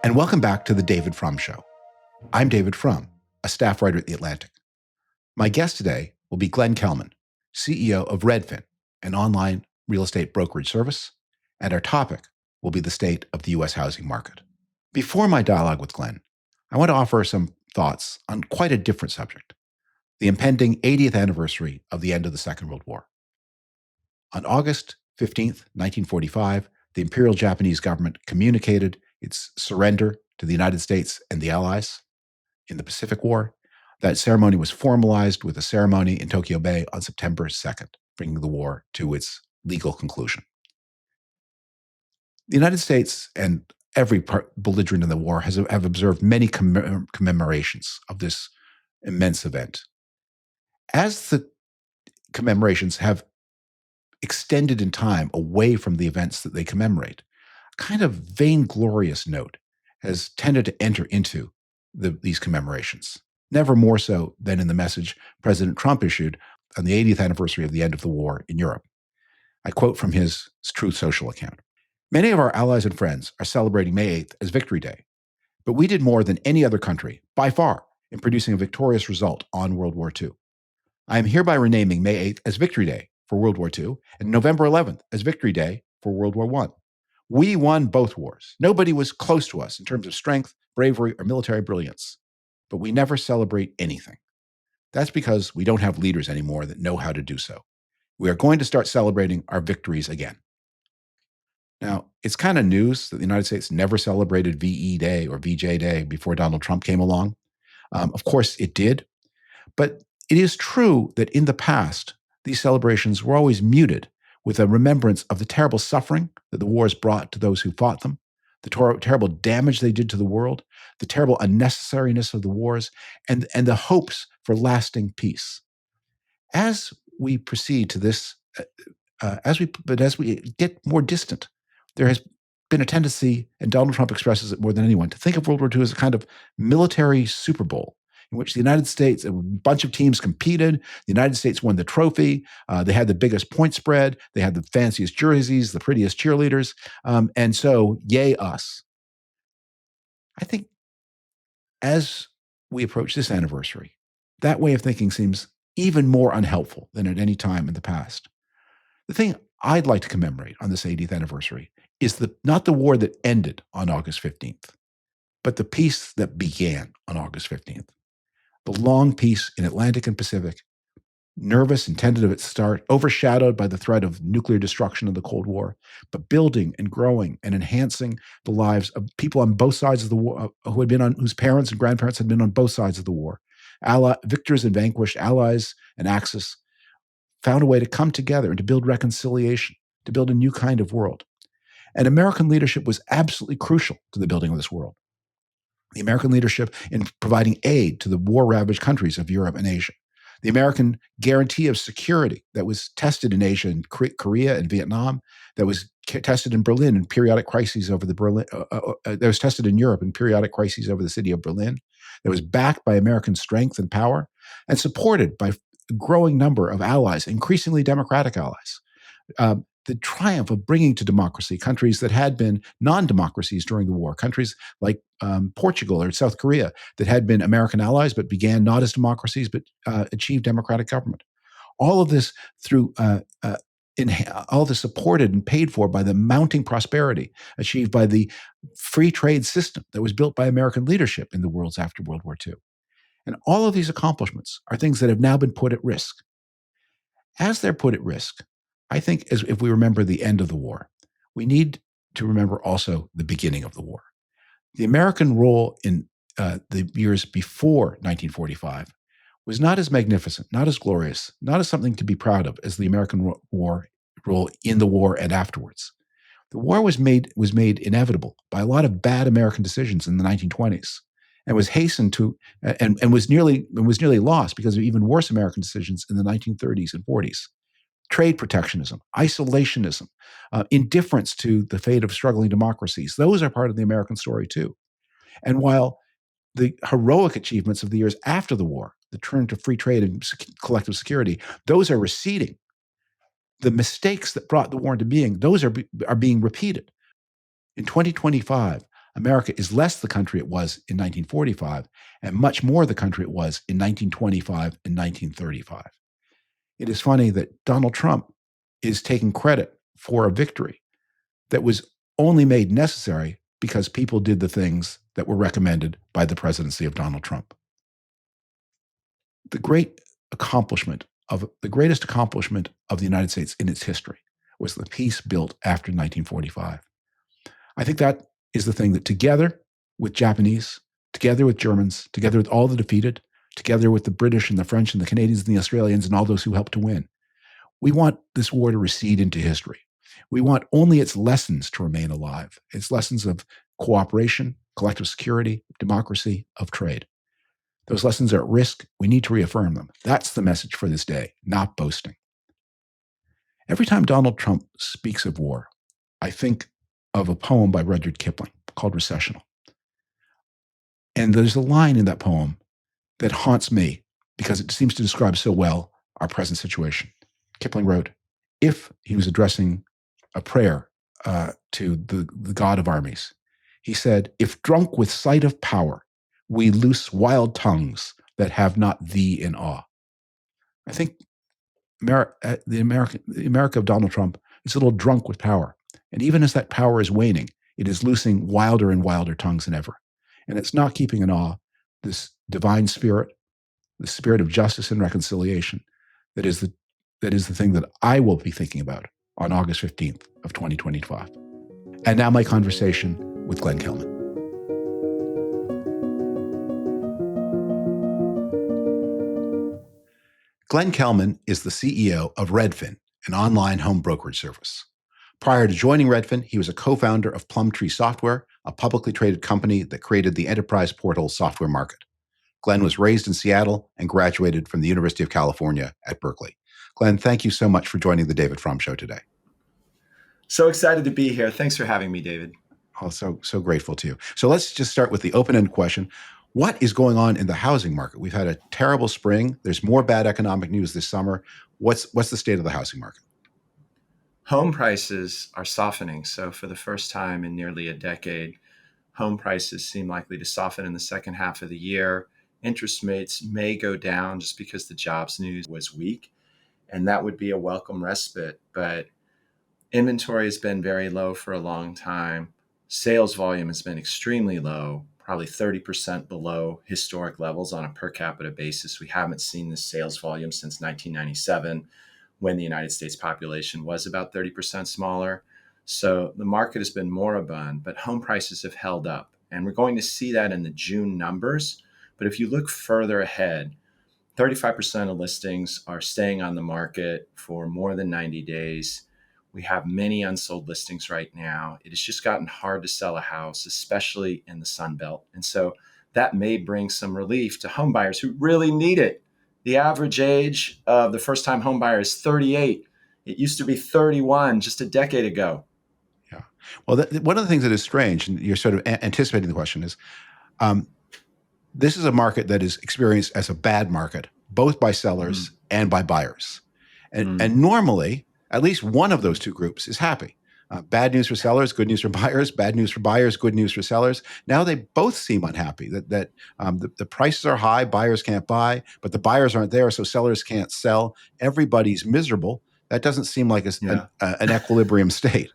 And welcome back to the David Frum Show. I'm David Frum, a staff writer at The Atlantic. My guest today will be Glenn Kelman, CEO of Redfin, an online real estate brokerage service, and our topic will be the state of the U.S. housing market. Before my dialogue with Glenn, I want to offer some thoughts on quite a different subject, the impending 80th anniversary of the end of the Second World War. On August 15th, 1945, the Imperial Japanese government communicated its surrender to the United States and the Allies in the Pacific War. That ceremony was formalized with a ceremony in Tokyo Bay on September 2nd, bringing the war to its legal conclusion. The United States and every belligerent in the war have observed many commemorations of this immense event. As the commemorations have extended in time away from the events that they commemorate, a kind of vainglorious note has tended to enter into these commemorations, never more so than in the message President Trump issued on the 80th anniversary of the end of the war in Europe. I quote from his Truth Social account. Many of our allies and friends are celebrating May 8th as Victory Day, but we did more than any other country, by far, in producing a victorious result on World War II. I am hereby renaming May 8th as Victory Day for World War II and November 11th as Victory Day for World War I. We won both wars. Nobody was close to us in terms of strength, bravery, or military brilliance, but we never celebrate anything. That's because we don't have leaders anymore that know how to do so. We are going to start celebrating our victories again. Now, it's kind of news that the United States never celebrated VE Day or VJ Day before Donald Trump came along. Of course, it did. But it is true that in the past, these celebrations were always muted with a remembrance of the terrible suffering that the wars brought to those who fought them, the terrible damage they did to the world, the terrible unnecessariness of the wars, and the hopes for lasting peace. As we proceed to this, as we get more distant, there has been a tendency, and Donald Trump expresses it more than anyone, to think of World War II as a kind of military Super Bowl in which the United States, a bunch of teams competed. The United States won the trophy. They had the biggest point spread. They had the fanciest jerseys, the prettiest cheerleaders. And so, yay us. I think as we approach this anniversary, that way of thinking seems even more unhelpful than at any time in the past. The thing I'd like to commemorate on this 80th anniversary is not the war that ended on August 15th, but the peace that began on August 15th. The long peace in Atlantic and Pacific, nervous and tentative at start, overshadowed by the threat of nuclear destruction of the Cold War, but building and growing and enhancing the lives of people on both sides of the war, whose parents and grandparents had been on both sides of the war. Victors and vanquished, allies and Axis, found a way to come together and to build reconciliation, to build a new kind of world. And American leadership was absolutely crucial to the building of this world. The American leadership in providing aid to the war-ravaged countries of Europe and Asia. The American guarantee of security that was tested in Asia and Korea and Vietnam, that was tested in Berlin in periodic crises over that was tested in Europe in periodic crises over the city of Berlin, that was backed by American strength and power, and supported by a growing number of allies, increasingly democratic allies. The triumph of bringing to democracy countries that had been non-democracies during the war, countries like Portugal or South Korea that had been American allies but began not as democracies but achieved democratic government. All of this all this supported and paid for by the mounting prosperity achieved by the free trade system that was built by American leadership in the worlds after World War II. And all of these accomplishments are things that have now been put at risk. As they're put at risk, I think if we remember the end of the war, we need to remember also the beginning of the war. The American role in the years before 1945 was not as magnificent, not as glorious, not as something to be proud of as the American role in the war and afterwards. The war was made inevitable by a lot of bad American decisions in the 1920s, and was hastened to and was nearly lost because of even worse American decisions in the 1930s and 40s. Trade protectionism, isolationism, indifference to the fate of struggling democracies. Those are part of the American story too. And while the heroic achievements of the years after the war, the turn to free trade and collective security, those are receding. The mistakes that brought the war into being, those are being repeated. In 2025, America is less the country it was in 1945 and much more the country it was in 1925 and 1935. It is funny that Donald Trump is taking credit for a victory that was only made necessary because people did the things that were recommended by the presidency of Donald Trump. The greatest accomplishment of the United States in its history was the peace built after 1945. I think that is the thing that, together with Japanese, together with Germans, together with all the defeated, together with the British and the French and the Canadians and the Australians and all those who helped to win, we want this war to recede into history. We want only its lessons to remain alive, its lessons of cooperation, collective security, democracy, of trade. Those lessons are at risk. We need to reaffirm them. That's the message for this day, not boasting. Every time Donald Trump speaks of war, I think of a poem by Rudyard Kipling called Recessional. And there's a line in that poem that haunts me because it seems to describe so well our present situation. Kipling wrote, if he was addressing a prayer to the God of armies, he said, if drunk with sight of power, we loose wild tongues that have not thee in awe. I think the America of Donald Trump is a little drunk with power. And even as that power is waning, it is loosing wilder and wilder tongues than ever. And it's not keeping in awe this divine spirit, the spirit of justice and reconciliation that is the thing that I will be thinking about on August 15th of 2025. And now my conversation with Glenn Kelman. Glenn Kelman is the CEO of Redfin, an online home brokerage service. Prior to joining Redfin, he was a co-founder of Plumtree Software, a publicly traded company that created the enterprise portal software market. Glenn was raised in Seattle and graduated from the University of California at Berkeley. Glenn, thank you so much for joining the David Frum Show today. So excited to be here. Thanks for having me, David. Oh, so grateful to you. So let's just start with the open-ended question. What is going on in the housing market? We've had a terrible spring. There's more bad economic news this summer. What's the state of the housing market? Home prices are softening. So for the first time in nearly a decade, home prices seem likely to soften in the second half of the year. Interest rates may go down just because the jobs news was weak, and that would be a welcome respite. But inventory has been very low for a long time. Sales volume has been extremely low, probably 30% below historic levels on a per capita basis. We haven't seen this sales volume since 1997, when the United States population was about 30% smaller. So the market has been moribund, but home prices have held up. And we're going to see that in the June numbers. But if you look further ahead, 35% of listings are staying on the market for more than 90 days. We have many unsold listings right now. It has just gotten hard to sell a house, especially in the Sunbelt. And so that may bring some relief to home buyers who really need it. The average age of the first-time home buyer is 38. It used to be 31 just a decade ago. Yeah. Well, one of the things that is strange, and you're sort of anticipating the question, is this is a market that is experienced as a bad market, both by sellers and by buyers. And normally, at least one of those two groups is happy. Bad news for sellers, good news for buyers, bad news for buyers, good news for sellers. Now they both seem unhappy that the prices are high, buyers can't buy, but the buyers aren't there, so sellers can't sell. Everybody's miserable. That doesn't seem like an equilibrium state.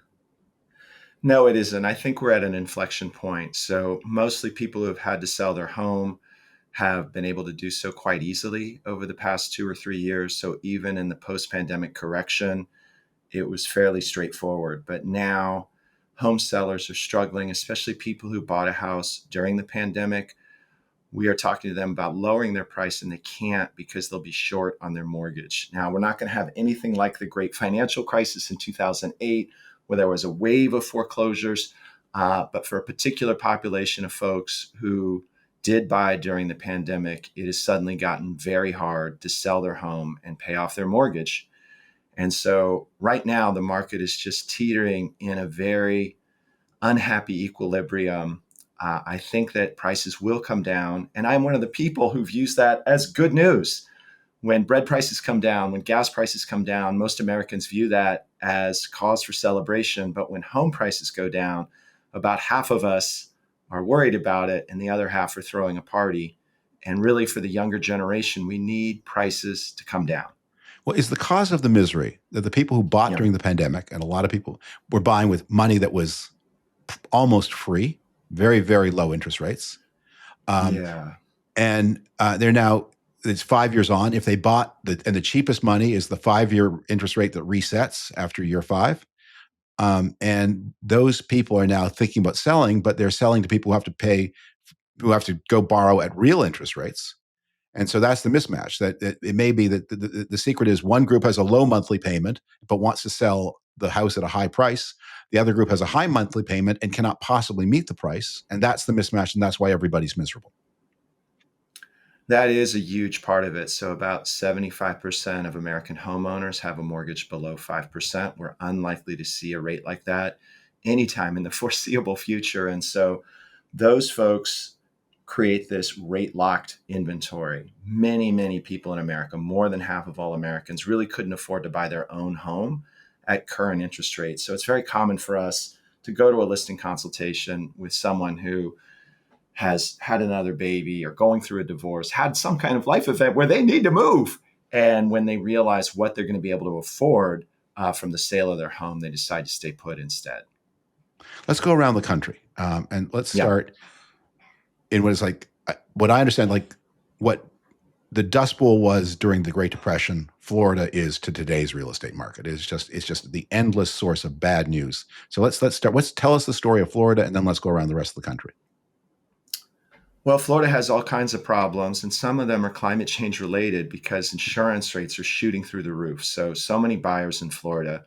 No, it isn't. I think we're at an inflection point. So mostly people who have had to sell their home have been able to do so quite easily over the past 2 or 3 years. So even in the post-pandemic correction, it was fairly straightforward. But now home sellers are struggling, especially people who bought a house during the pandemic. We are talking to them about lowering their price, and they can't because they'll be short on their mortgage. Now, we're not going to have anything like the great financial crisis in 2008, where there was a wave of foreclosures. But for a particular population of folks who did buy during the pandemic, it has suddenly gotten very hard to sell their home and pay off their mortgage. And so right now, the market is just teetering in a very unhappy equilibrium. I think that prices will come down. And I'm one of the people who've used that as good news. When bread prices come down, when gas prices come down, most Americans view that as cause for celebration. But when home prices go down, about half of us are worried about it, and the other half are throwing a party. And really, for the younger generation, we need prices to come down. Well, is the cause of the misery that the people who bought Yeah. during the pandemic, and a lot of people were buying with money that was almost free, very, very low interest rates. Um, Yeah. and they're now, it's 5 years on. If they bought and the cheapest money is the 5-year interest rate that resets after year five. And those people are now thinking about selling, but they're selling to people who have to go borrow at real interest rates. And so that's the mismatch. That it may be that the secret is one group has a low monthly payment but wants to sell the house at a high price. The other group has a high monthly payment and cannot possibly meet the price. And that's the mismatch, and that's why everybody's miserable. That is a huge part of it. So, about 75% of American homeowners have a mortgage below 5%. We're unlikely to see a rate like that anytime in the foreseeable future. And so, those folks create this rate locked inventory. Many, many people in America, more than half of all Americans, really couldn't afford to buy their own home at current interest rates. So, it's very common for us to go to a listing consultation with someone who has had another baby or going through a divorce, had some kind of life event where they need to move. And when they realize what they're going to be able to afford from the sale of their home, they decide to stay put instead. Let's go around the country, and let's Yeah. start in what is like what I understand, like what the Dust Bowl was during the Great Depression. Florida is to today's real estate market. It's just the endless source of bad news. So let's start. Let's tell us the story of Florida, and then let's go around the rest of the country. Well, Florida has all kinds of problems, and some of them are climate change related because insurance rates are shooting through the roof. So many buyers in Florida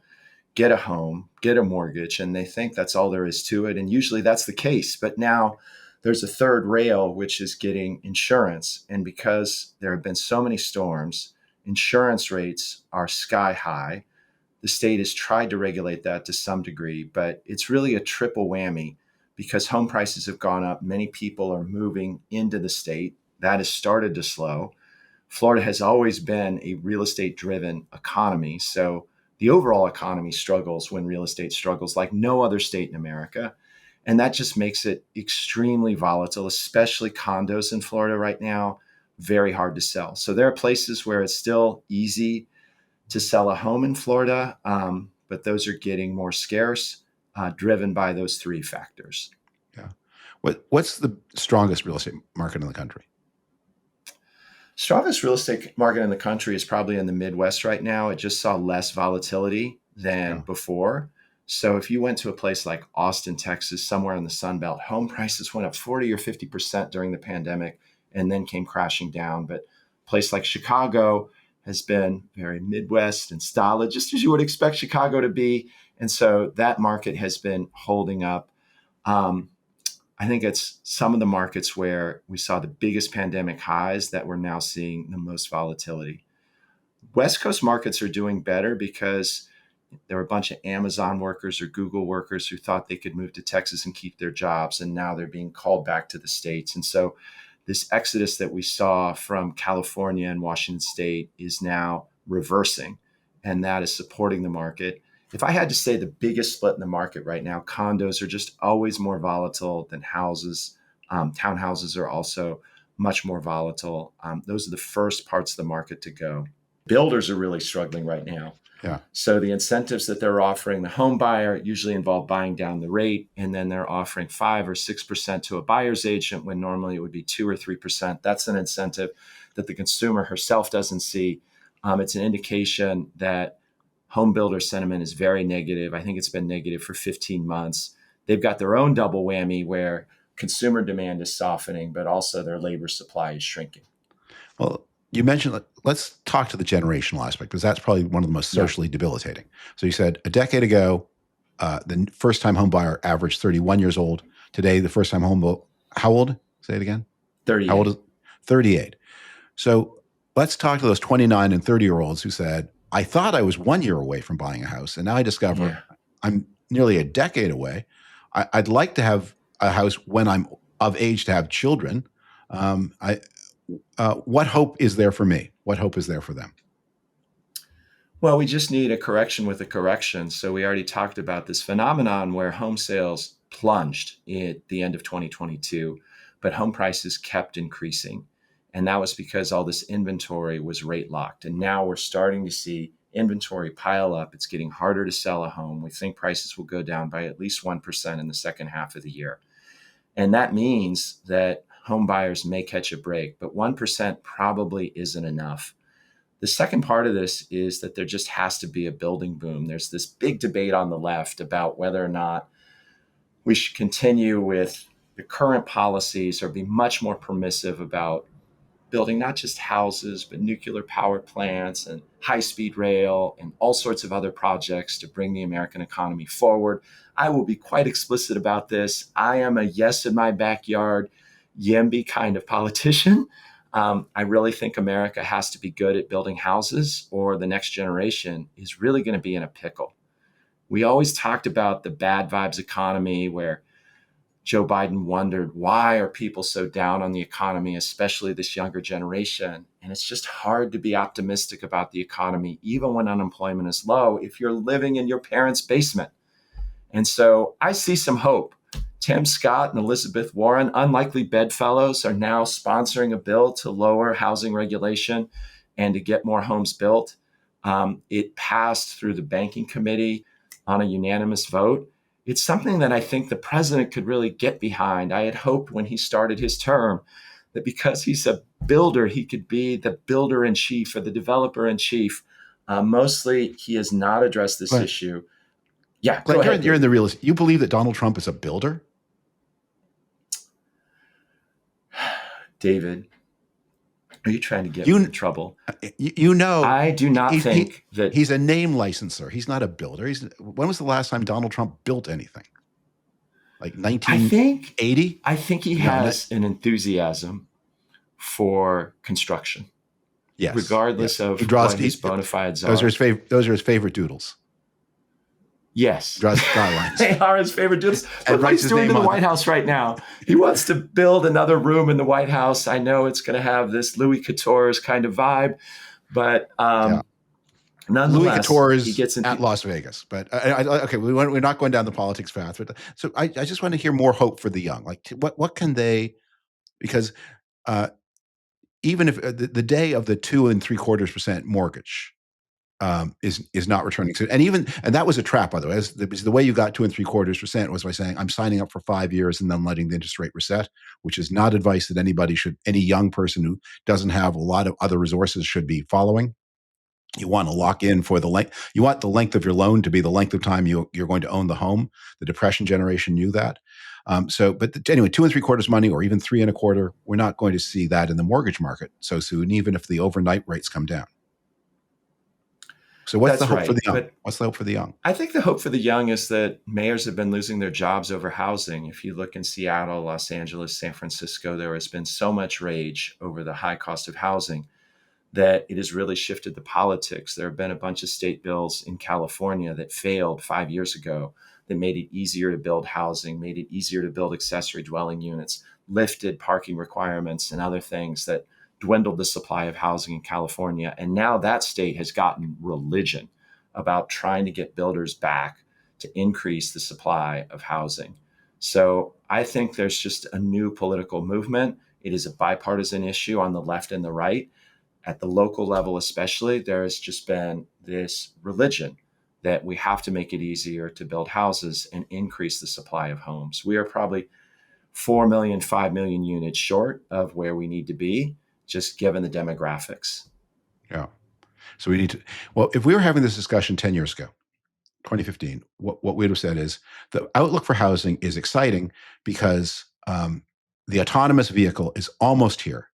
get a home, get a mortgage, and they think that's all there is to it. And usually that's the case. But now there's a third rail, which is getting insurance. And because there have been so many storms, insurance rates are sky high. The state has tried to regulate that to some degree, but it's really a triple whammy because home prices have gone up. Many people are moving into the state. That has started to slow. Florida has always been a real estate driven economy. So the overall economy struggles when real estate struggles like no other state in America. And that just makes it extremely volatile, especially condos in Florida right now, very hard to sell. So there are places where it's still easy to sell a home in Florida, but those are getting more scarce, driven by those three factors. Yeah. What's the strongest real estate market in the country? Strongest real estate market in the country is probably in the Midwest right now. It just saw less volatility than Yeah. before. So if you went to a place like Austin, Texas, somewhere in the Sunbelt, home prices went up 40 or 50% during the pandemic and then came crashing down. But a place like Chicago has been very Midwest and stolid, just as you would expect Chicago to be. And so that market has been holding up. Um, I think it's some of the markets where we saw the biggest pandemic highs that we're now seeing the most volatility. West Coast markets are doing better because there were a bunch of Amazon workers or Google workers who thought they could move to Texas and keep their jobs, and now they're being called back to the States. And so this exodus that we saw from California and Washington State is now reversing, and that is supporting the market. If I had to say the biggest split in the market right now, condos are just always more volatile than houses. Townhouses are also much more volatile. Those are the first parts of the market to go. Builders are really struggling right now. Yeah. So the incentives that they're offering the home buyer usually involve buying down the rate, and then they're offering 5 or 6% to a buyer's agent when normally it would be 2 or 3%. That's an incentive that the consumer herself doesn't see. It's an indication that home builder sentiment is very negative. I think it's been negative for 15 months. They've got their own double whammy where consumer demand is softening, but also their labor supply is shrinking. Well, you mentioned, let's talk to the generational aspect, because that's probably one of the most Yeah, socially debilitating. So you said a decade ago, the first-time home buyer averaged 31 years old. Today, the first-time how old? Say it again. How old 38. is 38? So let's talk to those 29 and 30-year-olds who said, I thought I was 1 year away from buying a house, and now I discover Yeah. I'm nearly a decade away. I'd like to have a house when I'm of age to have children. What hope is there for me? What hope is there for them? Well, we just need a correction with a correction. So we already talked about this phenomenon where home sales plunged at the end of 2022, but home prices kept increasing. And that was because all this inventory was rate locked. And now we're starting to see inventory pile up. It's getting harder to sell a home. We think prices will go down by at least 1% in the second half of the year. And that means that home buyers may catch a break, but 1% probably isn't enough. The second part of this is that there just has to be a building boom. There's this big debate on the left about whether or not we should continue with the current policies or be much more permissive about building not just houses, but nuclear power plants and high-speed rail and all sorts of other projects to bring the American economy forward. I will be quite explicit about this. I am a yes in my backyard, YIMBY kind of politician. I really think America has to be good at building houses, or the next generation is really going to be in a pickle. We always talked about the bad vibes economy, where Joe Biden wondered, why are people so down on the economy, especially this younger generation? And it's just hard to be optimistic about the economy, even when unemployment is low, if you're living in your parents' basement. And so I see some hope. Tim Scott and Elizabeth Warren, unlikely bedfellows, are now sponsoring a bill to lower housing regulation and to get more homes built. It passed through the banking committee on a unanimous vote. It's something that I think the president could really get behind. I had hoped when he started his term that because he's a builder, he could be the builder in chief or the developer in chief. Mostly, he has not addressed this Glenn, issue. Yeah, Glenn, go ahead, you're in David. the real estate. You believe that Donald Trump is a builder? David, are you trying to get me in You, trouble? you know, I do not he think that. he's a name licenser. He's not a builder. When was the last time Donald Trump built anything? Like I think 1980? I think he No, has an enthusiasm for construction, yes, regardless yes. He of draws. what his bona fides Those are are. his favorite. Those are his favorite doodles. He Yes, draws skylines they are his favorite dudes. Look and what writes he's his doing to name the on White them. House right now. He wants to build another room in the White House. I know it's going to have this Louis Couture's kind of vibe, but Yeah, Louis nonetheless, Couture he is gets at into. Las Vegas, but okay, we're not going down the politics path. But so I just want to hear more hope for the young. Like, what can they? Because uh, even if the day of the 2.75% mortgage is not returning. So, and that was a trap, by the way. The way you got 2.75% was by saying I'm signing up for 5 years and then letting the interest rate reset, which is not advice that any young person who doesn't have a lot of other resources should be following. You want to lock in for the length. You want the length of your loan to be the length of time you're going to own the home. The Depression generation knew that. Anyway, 2.75 money, or even 3.25, we're not going to see that in the mortgage market so soon, even if the overnight rates come down. So, what's the That's hope for the right, young? but What's the hope for the young? I think the hope for the young is that mayors have been losing their jobs over housing. If you look in Seattle, Los Angeles, San Francisco, there has been so much rage over the high cost of housing that it has really shifted the politics. There have been a bunch of state bills in California that failed 5 years ago that made it easier to build housing, made it easier to build accessory dwelling units, lifted parking requirements and other things that dwindled the supply of housing in California. And now that state has gotten religion about trying to get builders back to increase the supply of housing. So I think there's just a new political movement. It is a bipartisan issue on the left and the right. At the local level, especially, there has just been this religion that we have to make it easier to build houses and increase the supply of homes. We are probably 4 million, 5 million units short of where we need to be, just given the demographics. Yeah. So we need to. Well, if we were having this discussion 10 years ago, 2015, what we would have said is the outlook for housing is exciting because the autonomous vehicle is almost here.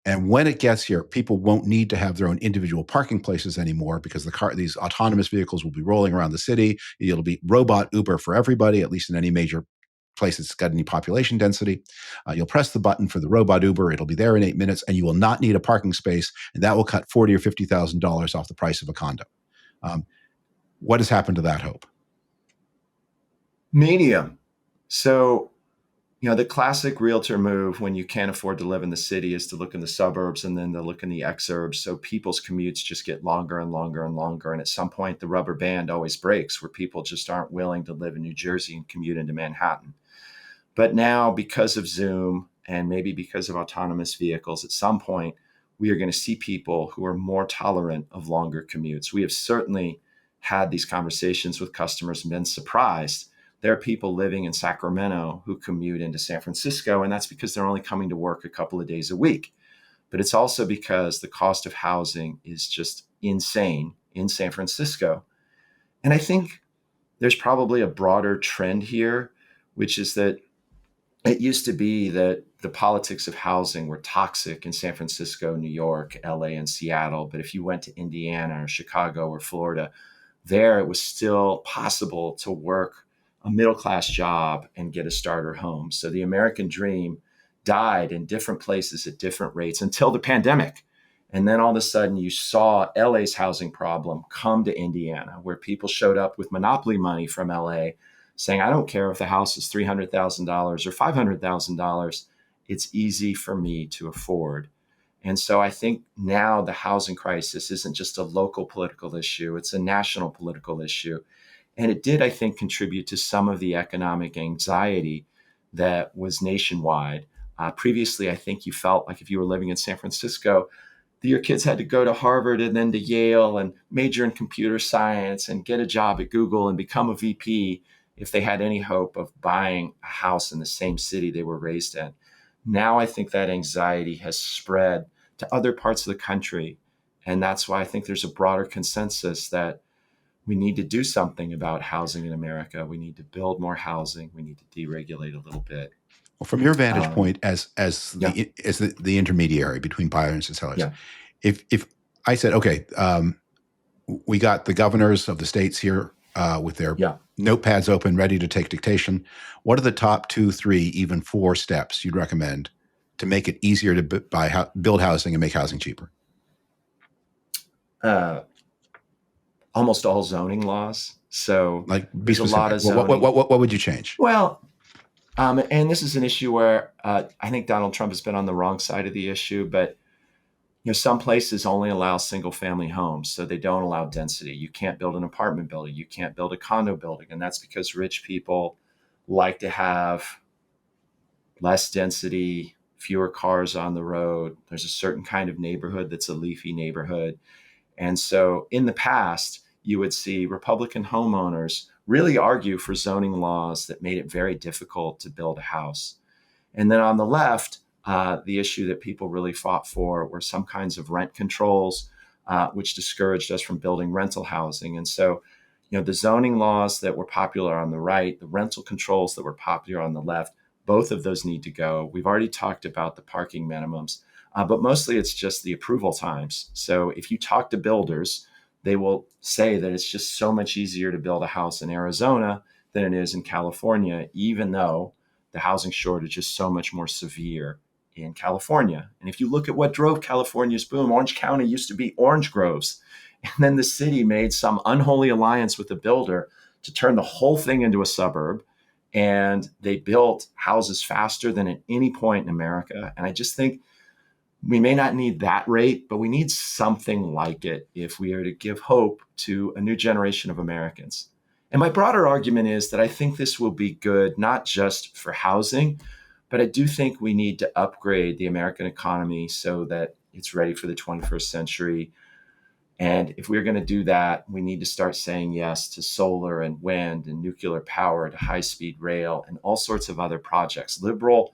And when it gets here, people won't need to have their own individual parking places anymore because these autonomous vehicles will be rolling around the city. It'll be robot Uber for everybody, at least in any major place that's got any population density. You'll press the button for the robot Uber. It'll be there in 8 minutes, and you will not need a parking space, and that will cut $40,000 or $50,000 off the price of a condo. What has happened to that hope? Medium. So, the classic realtor move when you can't afford to live in the city is to look in the suburbs and then to look in the exurbs. So people's commutes just get longer and longer and longer. And at some point, the rubber band always breaks where people just aren't willing to live in New Jersey and commute into Manhattan. But now, because of Zoom and maybe because of autonomous vehicles, at some point, we are going to see people who are more tolerant of longer commutes. We have certainly had these conversations with customers and been surprised. There are people living in Sacramento who commute into San Francisco, and that's because they're only coming to work a couple of days a week. But it's also because the cost of housing is just insane in San Francisco. And I think there's probably a broader trend here, which is that it used to be that the politics of housing were toxic in San Francisco, New York, LA, and Seattle. But if you went to Indiana or Chicago or Florida, there it was still possible to work a middle class job and get a starter home. So the American dream died in different places at different rates until the pandemic. And then all of a sudden, you saw LA's housing problem come to Indiana, where people showed up with monopoly money from LA saying, I don't care if the house is $300,000 or $500,000. It's easy for me to afford. And so I think now the housing crisis isn't just a local political issue, it's a national political issue. And it did, I think, contribute to some of the economic anxiety that was nationwide. Previously, I think you felt like if you were living in San Francisco, your kids had to go to Harvard and then to Yale and major in computer science and get a job at Google and become a VP if they had any hope of buying a house in the same city they were raised in. Now I think that anxiety has spread to other parts of the country. And that's why I think there's a broader consensus that we need to do something about housing in America. We need to build more housing. We need to deregulate a little bit. Well, from your vantage Um, point as yeah, the intermediary between buyers and sellers, yeah, if I said, okay, we got the governors of the states here with their yeah. notepads open, ready to take dictation. What are the top 2, 3, even 4 steps you'd recommend to make it easier to build housing and make housing cheaper? Uh, Almost all zoning laws. So Like, be there's a lot specific. of zoning. What would you change? Well, and this is an issue where I think Donald Trump has been on the wrong side of the issue, but some places only allow single family homes, so they don't allow density. You can't build an apartment building, you can't build a condo building, and that's because rich people like to have less density, fewer cars on the road. There's a certain kind of neighborhood that's a leafy neighborhood. And so in the past, you would see Republican homeowners really argue for zoning laws that made it very difficult to build a house. And then on the left, the issue that people really fought for were some kinds of rent controls, which discouraged us from building rental housing. And so, the zoning laws that were popular on the right, the rental controls that were popular on the left, both of those need to go. We've already talked about the parking minimums, but mostly it's just the approval times. So if you talk to builders, they will say that it's just so much easier to build a house in Arizona than it is in California, even though the housing shortage is so much more severe in California. And if you look at what drove California's boom, Orange County used to be orange groves. And then the city made some unholy alliance with the builder to turn the whole thing into a suburb. And they built houses faster than at any point in America. And I just think we may not need that rate, but we need something like it if we are to give hope to a new generation of Americans. And my broader argument is that I think this will be good, not just for housing, but I do think we need to upgrade the American economy so that it's ready for the 21st century. And if we're going to do that, we need to start saying yes to solar and wind and nuclear power, to high-speed rail and all sorts of other projects. Liberal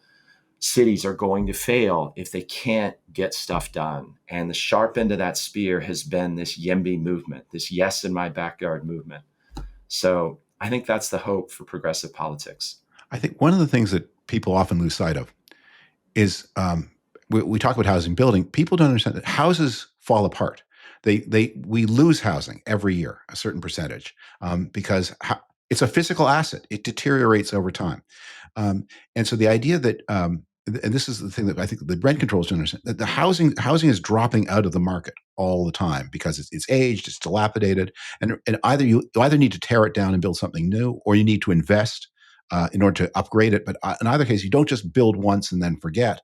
cities are going to fail if they can't get stuff done. And the sharp end of that spear has been this YIMBY movement, this yes in my backyard movement. So I think that's the hope for progressive politics. I think one of the things that people often lose sight of is we talk about housing building. People don't understand that houses fall apart. We lose housing every year, a certain percentage, because it's a physical asset. It deteriorates over time. And so the idea that, and this is the thing that I think the rent controls don't understand, that the housing is dropping out of the market all the time because it's aged, it's dilapidated, and either you either need to tear it down and build something new, or you need to invest in order to upgrade it. But in either case, you don't just build once and then forget.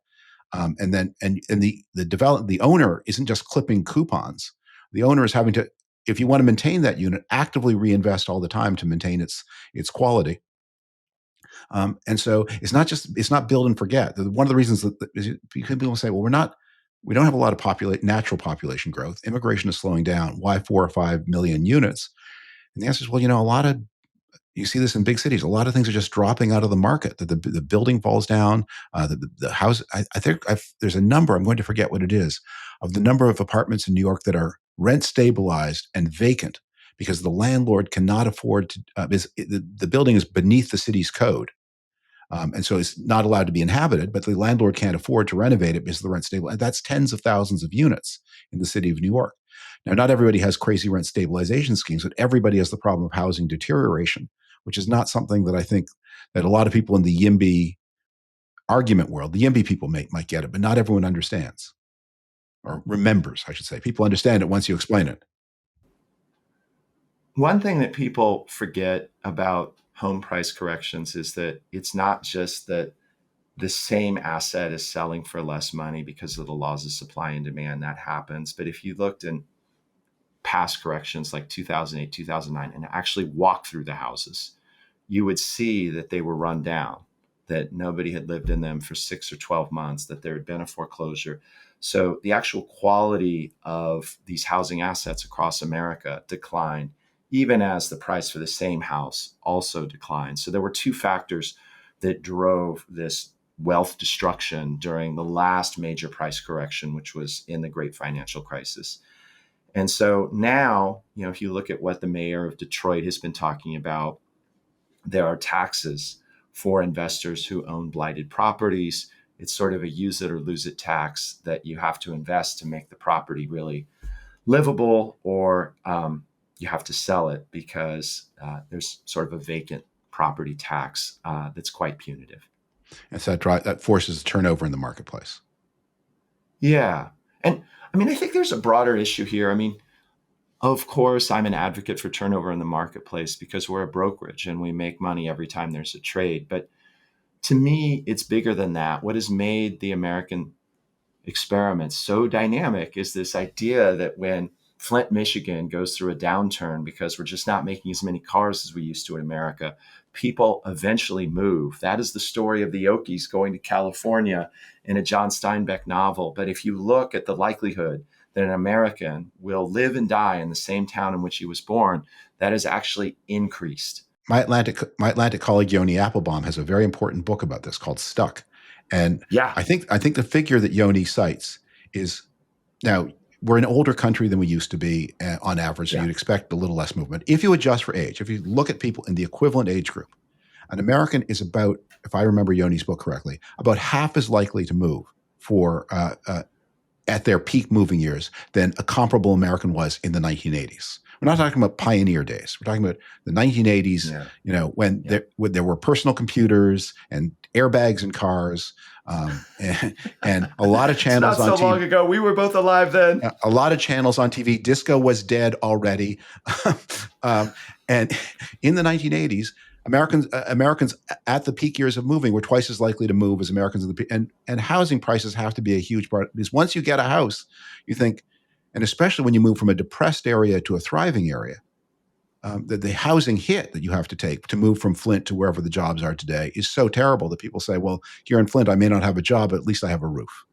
And the owner isn't just clipping coupons. The owner is having to, if you want to maintain that unit, actively reinvest all the time to maintain its quality. And so it's not build and forget. One of the reasons that people say, well, we don't have a lot of natural population growth. Immigration is slowing down. Why 4 or 5 million units? And the answer is, well, you see this in big cities. A lot of things are just dropping out of the market. The building falls down. The house. I think there's a number. I'm going to forget what it is of the number of apartments in New York that are rent stabilized and vacant because the landlord cannot afford to. The building is beneath the city's code. And so it's not allowed to be inhabited, but the landlord can't afford to renovate it because the rent stable. And that's tens of thousands of units in the city of New York. Now, not everybody has crazy rent stabilization schemes, but everybody has the problem of housing deterioration, which is not something that I think that a lot of people in the YIMBY argument world, the YIMBY people might get it, but not everyone understands or remembers, I should say. People understand it once you explain it. One thing that people forget about home price corrections is that it's not just that the same asset is selling for less money because of the laws of supply and demand. That happens. But if you looked in past corrections like 2008, 2009, and actually walked through the houses, you would see that they were run down, that nobody had lived in them for 6 or 12 months, that there had been a foreclosure. So the actual quality of these housing assets across America declined, even as the price for the same house also declined. So there were two factors that drove this wealth destruction during the last major price correction, which was in the great financial crisis. And so now, if you look at what the mayor of Detroit has been talking about, there are taxes for investors who own blighted properties. It's sort of a use it or lose it tax that you have to invest to make the property really livable, or you have to sell it because there's sort of a vacant property tax that's quite punitive. And so that forces turnover in the marketplace. Yeah. And I mean, I think there's a broader issue here. I mean, of course, I'm an advocate for turnover in the marketplace because we're a brokerage and we make money every time there's a trade. But to me, it's bigger than that. What has made the American experiment so dynamic is this idea that when Flint, Michigan goes through a downturn because we're just not making as many cars as we used to in America, people eventually move. That is the story of the Okies going to California in a John Steinbeck novel. But if you look at the likelihood that an American will live and die in the same town in which he was born, that has actually increased. My Atlantic colleague Yoni Applebaum has a very important book about this called Stuck. And Yeah. I think the figure that Yoni cites is, now we're an older country than we used to be on average, so Yeah. you'd expect a little less movement. If you adjust for age, if you look at people in the equivalent age group, an American is about, if I remember Yoni's book correctly, about half as likely to move for at their peak moving years than a comparable American was in the 1980s. We're not talking about pioneer days. We're talking about the 1980s, when there were personal computers and airbags in cars, and a lot of channels it's not on so TV. long ago. We were both alive then. A lot of channels on TV. Disco was dead already. And in the 1980s, Americans at the peak years of moving were twice as likely to move as Americans in the peak. And housing prices have to be a huge part, because once you get a house, you think, and especially when you move from a depressed area to a thriving area, the housing hit that you have to take to move from Flint to wherever the jobs are today is so terrible that people say, well, here in Flint, I may not have a job, but at least I have a roof.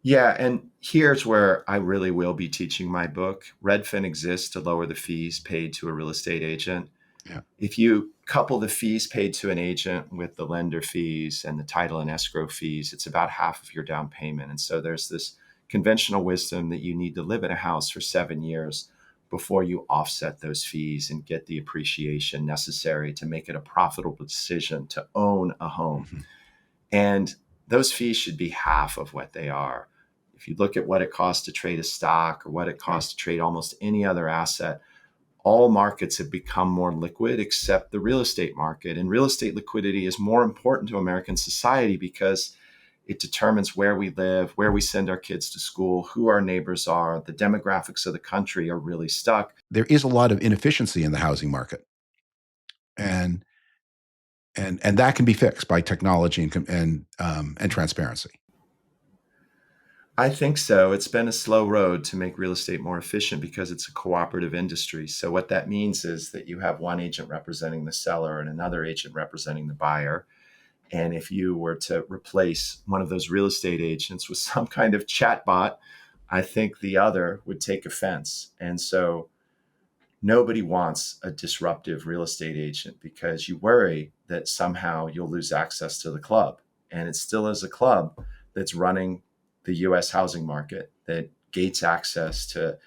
Yeah, and here's where I really will be teaching my book. Redfin exists to lower the fees paid to a real estate agent. Yeah. If you couple the fees paid to an agent with the lender fees and the title and escrow fees, it's about half of your down payment. And so there's this conventional wisdom that you need to live in a house for 7 years before you offset those fees and get the appreciation necessary to make it a profitable decision to own a home. Mm-hmm. And those fees should be half of what they are. If you look at what it costs to trade a stock or what it costs to trade almost any other asset, all markets have become more liquid except the real estate market. And real estate liquidity is more important to American society because it determines where we live, where we send our kids to school, who our neighbors are. The demographics of the country are really stuck. There is a lot of inefficiency in the housing market. And that can be fixed by technology and transparency. I think so. It's been a slow road to make real estate more efficient because it's a cooperative industry. So, what that means is that you have one agent representing the seller and another agent representing the buyer. And if you were to replace one of those real estate agents with some kind of chatbot, I think the other would take offense. And so, nobody wants a disruptive real estate agent because you worry that somehow you'll lose access to the club. And it still is a club that's running the US housing market that gates access to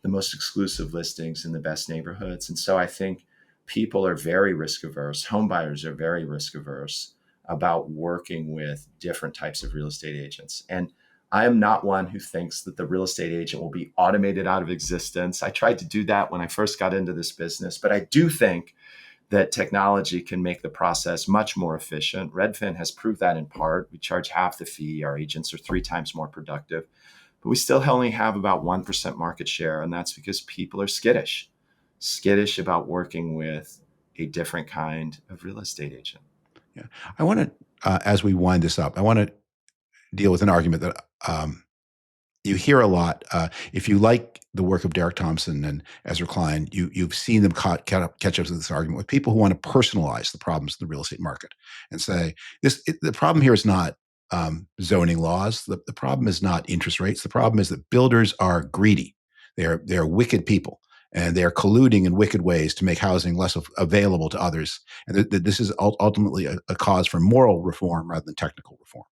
the most exclusive listings in the best neighborhoods. And so I think people are very risk averse. Home buyers are very risk averse about working with different types of real estate agents. And I am not one who thinks that the real estate agent will be automated out of existence. I tried to do that when I first got into this business, but I do think that technology can make the process much more efficient. Redfin has proved that in part. We charge half the fee. Our agents are 3 times more productive, but we still only have about 1% market share. And that's because people are skittish about working with a different kind of real estate agent. Yeah. I want to, as we wind this up, I want to deal with an argument that you hear a lot. If you like the work of Derek Thompson and Ezra Klein, you've seen them catch up to this argument with people who want to personalize the problems of the real estate market and say the problem here is not zoning laws. The problem is not interest rates. The problem is that builders are greedy. They're wicked people, and they're colluding in wicked ways to make housing less available to others. And this is ultimately a cause for moral reform rather than technical reform.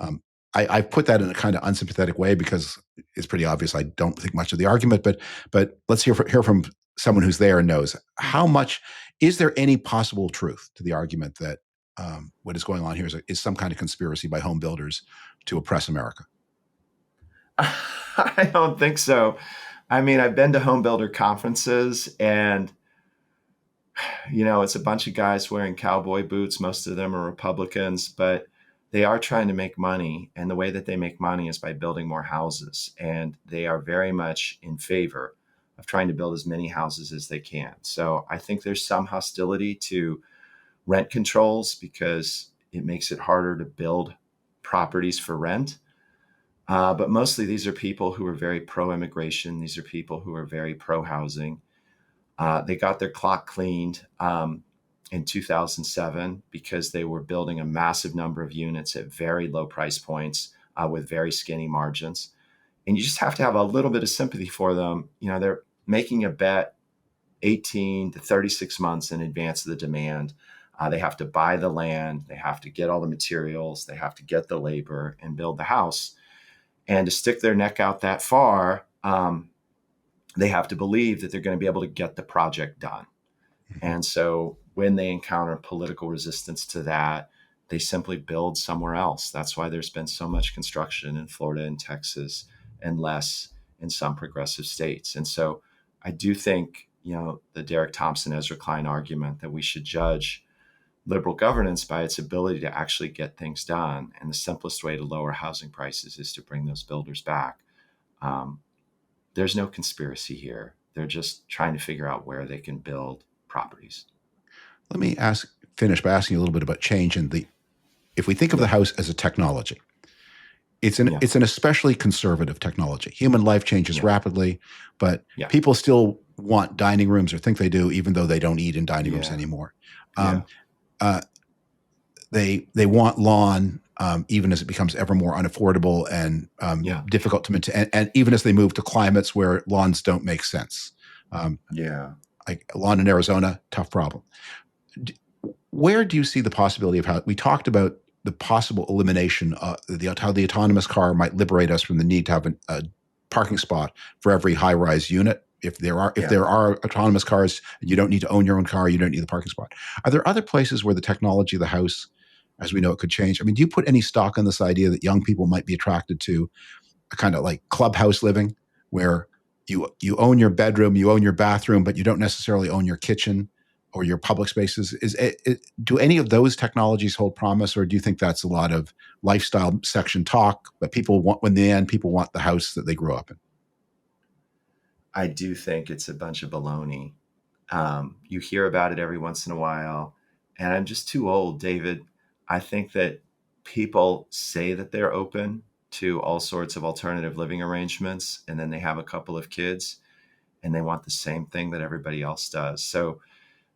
Um, I put that in a kind of unsympathetic way because it's pretty obvious I don't think much of the argument. But let's hear from someone who's there and knows how much. Is there any possible truth to the argument that what is going on here is some kind of conspiracy by home builders to oppress America? I don't think so. I mean, I've been to home builder conferences and it's a bunch of guys wearing cowboy boots. Most of them are Republicans, but they are trying to make money. And the way that they make money is by building more houses. And they are very much in favor of trying to build as many houses as they can. So I think there's some hostility to rent controls because it makes it harder to build properties for rent. But mostly these are people who are very pro immigration. These are people who are very pro housing. They got their clock cleaned in 2007 because they were building a massive number of units at very low price points with very skinny margins. And you just have to have a little bit of sympathy for them. They're making a bet 18 to 36 months in advance of the demand. They have to buy the land, they have to get all the materials, they have to get the labor and build the house. And to stick their neck out that far, they have to believe that they're going to be able to get the project done. Mm-hmm. And so when they encounter political resistance to that, they simply build somewhere else. That's why there's been so much construction in Florida and Texas and less in some progressive states. And so I do think, the Derek Thompson, Ezra Klein argument that we should judge liberal governance by its ability to actually get things done. And the simplest way to lower housing prices is to bring those builders back. Um, there's no conspiracy here. They're just trying to figure out where they can build properties. Let me finish by asking you a little bit about change in the. If we think of the Yeah. house as a technology, it's an Yeah. it's an especially conservative technology. Human life changes Yeah. rapidly, but Yeah. people still want dining rooms or think they do, even though they don't eat in dining rooms Yeah. anymore. Yeah. Um, uh, they want lawn, even as it becomes ever more unaffordable and Yeah. difficult to maintain, and even as they move to climates where lawns don't make sense. Um, Yeah. like lawn in Arizona, tough problem. Where do you see the possibility of how we talked about the possible elimination of how the autonomous car might liberate us from the need to have a parking spot for every high-rise unit? If Yeah. there are autonomous cars, you don't need to own your own car. You don't need the parking spot. Are there other places where the technology of the house, as we know it, could change? I mean, do you put any stock in this idea that young people might be attracted to a kind of like clubhouse living, where you own your bedroom, you own your bathroom, but you don't necessarily own your kitchen or your public spaces? Do any of those technologies hold promise, or do you think that's a lot of lifestyle section talk? But people want, when the end, people want the house that they grew up in. I do think it's a bunch of baloney. You hear about it every once in a while, and I'm just too old, David. I think that people say that they're open, to all sorts of alternative living arrangements, and then they have a couple of kids and they want the same thing that everybody else does. So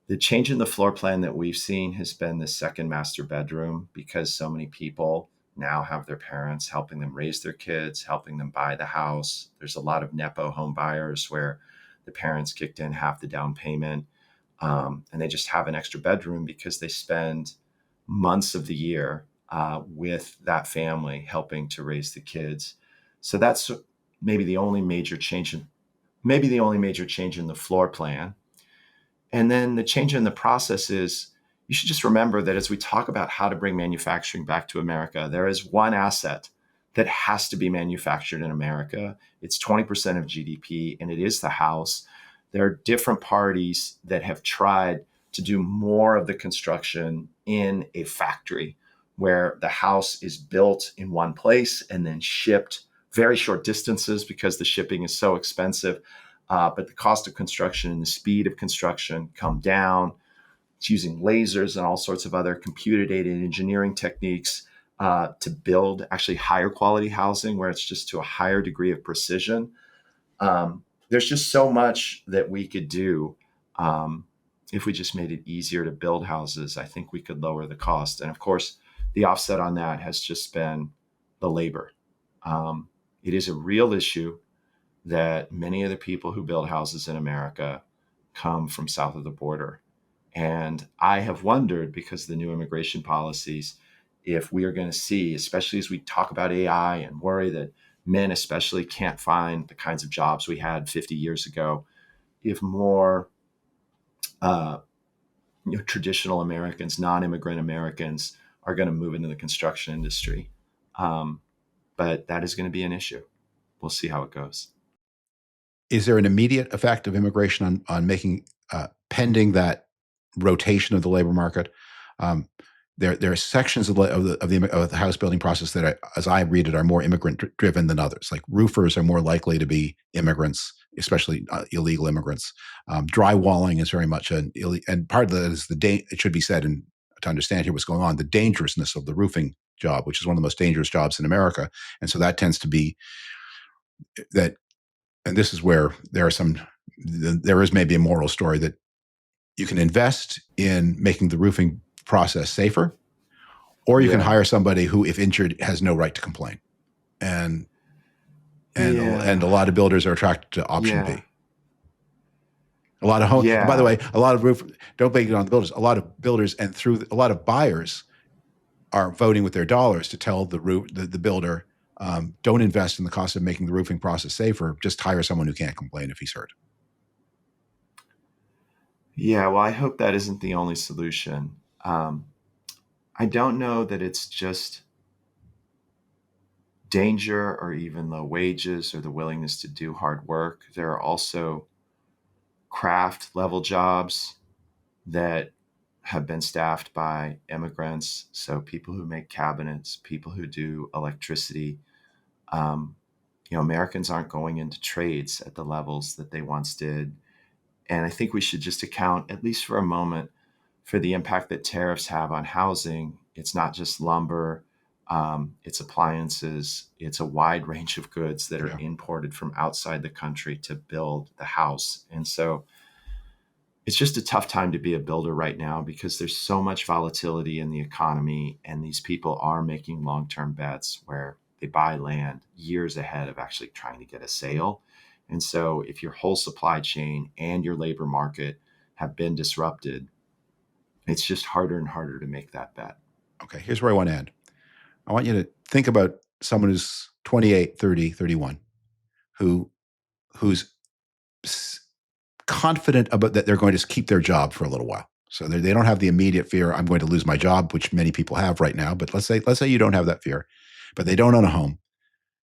the change in the floor plan that we've seen has been the second master bedroom, because so many people now have their parents helping them raise their kids, helping them buy the house. There's a lot of Nepo home buyers where the parents kicked in half the down payment, and they just have an extra bedroom because they spend months of the year with that family helping to raise the kids. So that's maybe the only major change in the floor plan. And then the change in the process is, you should just remember that as we talk about how to bring manufacturing back to America, there is one asset that has to be manufactured in America. It's 20% of GDP, and it is the house. There are different parties that have tried to do more of the construction in a factory where the house is built in one place and then shipped very short distances because the shipping is so expensive. But the cost of construction and the speed of construction come down. It's using lasers and all sorts of other computer-aided engineering techniques to build actually higher quality housing where it's just to a higher degree of precision. There's just so much that we could do. If we just made it easier to build houses, I think we could lower the cost. And of course, the offset on that has just been the labor. It is a real issue that many of the people who build houses in America come from south of the border. And I have wondered, because of the new immigration policies, if we are going to see, especially as we talk about AI and worry that men especially can't find the kinds of jobs we had 50 years ago, if more uh, traditional Americans, non-immigrant Americans, are going to move into the construction industry. But that is going to be an issue. We'll see how it goes. Is there an immediate effect of immigration on making pending that rotation of the labor market? There are sections of the house building process that, as I read it, are more immigrant driven than others. Like roofers are more likely to be immigrants, especially illegal immigrants. Drywalling is very much and part of that is it should be said, and to understand here what's going on, the dangerousness of the roofing job, which is one of the most dangerous jobs in America, and so that tends to be that. And this is where there is maybe a moral story that you can invest in making the roofing process safer, or you can Yeah. hire somebody who, if injured, has no right to complain. And Yeah. a lot of builders are attracted to option Yeah. B. A lot of home, and by the Yeah. way, a lot of don't blame it on the builders. A lot of builders and a lot of buyers are voting with their dollars to tell the builder, don't invest in the cost of making the roofing process safer. Just hire someone who can't complain if he's hurt. Yeah. Well, I hope that isn't the only solution. I don't know that it's just danger or even low wages or the willingness to do hard work. There are also craft level jobs that have been staffed by immigrants. So people who make cabinets, people who do electricity. Um, Americans aren't going into trades at the levels that they once did. And I think we should just account, at least for a moment, for the impact that tariffs have on housing. It's not just lumber, it's appliances, it's a wide range of goods that are Yeah. imported from outside the country to build the house. And so it's just a tough time to be a builder right now because there's so much volatility in the economy, and these people are making long-term bets where they buy land years ahead of actually trying to get a sale. And so if your whole supply chain and your labor market have been disrupted, it's just harder and harder to make that bet. Okay, here's where I want to end. I want you to think about someone who's 28, 30, 31, who's confident about that they're going to keep their job for a little while. So they don't have the immediate fear, I'm going to lose my job, which many people have right now. But let's say you don't have that fear, but they don't own a home.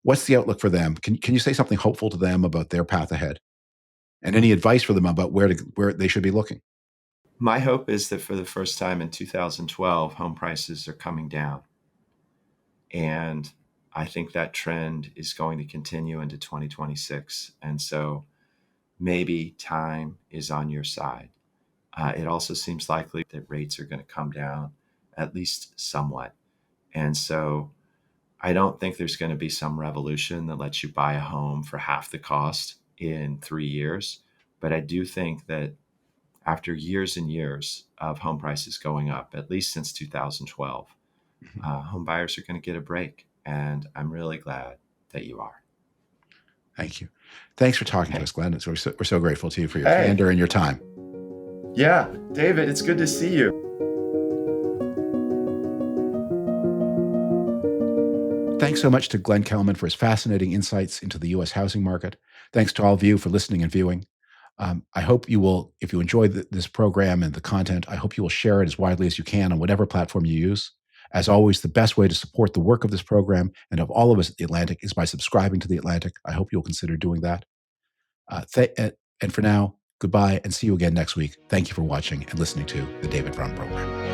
What's the outlook for them? Can you say something hopeful to them about their path ahead, and any advice for them about where they should be looking? My hope is that for the first time in 2012, home prices are coming down. And I think that trend is going to continue into 2026. And so maybe time is on your side. It also seems likely that rates are going to come down at least somewhat. And so I don't think there's going to be some revolution that lets you buy a home for half the cost in 3 years. But I do think that after years and years of home prices going up, at least since 2012, Mhm. home buyers are going to get a break. And I'm really glad that you are. Thank you. Thanks for talking to Hey, us, Glenn. We're so grateful to you for your hey, candor and your time. yeah, David, it's good to see you. Thanks so much to Glenn Kelman for his fascinating insights into the U.S. housing market. Thanks to all of you for listening and viewing. I hope you will, if you enjoy this program and the content, I hope you will share it as widely as you can on whatever platform you use. As always, the best way to support the work of this program and of all of us at The Atlantic is by subscribing to The Atlantic. I hope you'll consider doing that. And for now, goodbye and see you again next week. Thank you for watching and listening to the David Frum Program.